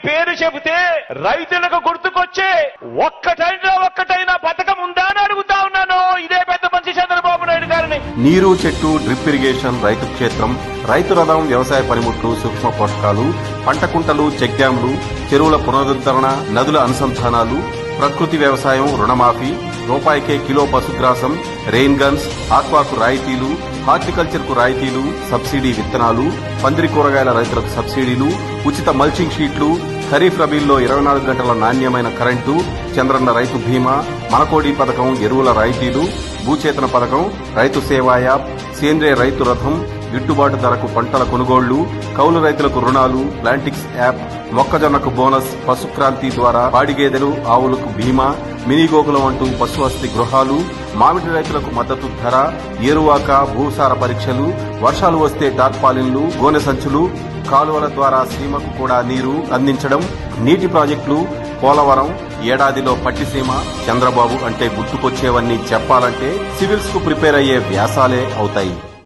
పేరు చెబితే రైతులకు గుర్తుకొచ్చే ఒక్కటైనా పథకం ఉందా అని అడుగుతా ఉన్నాను. ఇదే పెద్ద మంచి చంద్రబాబు నాయుడు గారిని. నీరు, చెట్టు, డ్రిప్ ఇరిగేషన్, రైతు క్షేత్రం, రైతు రథం, వ్యవసాయ పనిముట్లు, సూక్ష్మ పోషకాలు, పంట కుంటలు, చెక్ డ్యాంలు, చెరువుల పునరుద్ధరణ, నదుల అనుసంధానాలు, ప్రకృతి వ్యవసాయం, రుణమాఫీ, రూపాయికే కిలో పశుగ్రాసం, రెయిన్ గన్స్, ఆక్వాకు రాయితీలు, హార్టికల్చర్ కు రాయితీలు, సబ్సిడీ విత్తనాలు, పందిరి కూరగాయల రైతులకు సబ్సిడీలు, ఉచిత మల్చింగ్ షీట్లు, ఖరీఫ్ రబీల్లో 24 గంటల నాణ్యమైన కరెంటు, చంద్రన్న రైతు బీమా, మనకోడి పథకం, ఎరువుల రాయితీలు, భూచేతన పథకం, రైతు సేవా యాప్, సేంద్రియ రైతు రథం, గిట్టుబాటు ధరకు పంటల కొనుగోళ్లు, కౌలు రైతులకు రుణాలు, ప్లాంటిక్స్ యాప్, మొక్కజొన్నకు బోనస్, పశుక్రాంతి ద్వారా పాడిగేదెలు, ఆవులకు బీమా, మినీ గోకులం అంటూ పశు వసతి గృహాలు, మామిడి రైతులకు మద్దతు ధర, ఏరువాక, భూసార పరీక్షలు, వర్షాలు వస్తే టార్పాలిన్లు, గోనె సంచులు, కాలువల ద్వారా సీమకు కూడా నీరు అందించడం, నీటి ప్రాజెక్టులు, పోలవరం, ఏడాదిలో పట్టిసీమ. చంద్రబాబు అంటే గుర్తుకొచ్చేవన్నీ చెప్పాలంటే సివిల్స్ కు ప్రిపేర్ అయ్యే వ్యాసాలే అవుతాయి.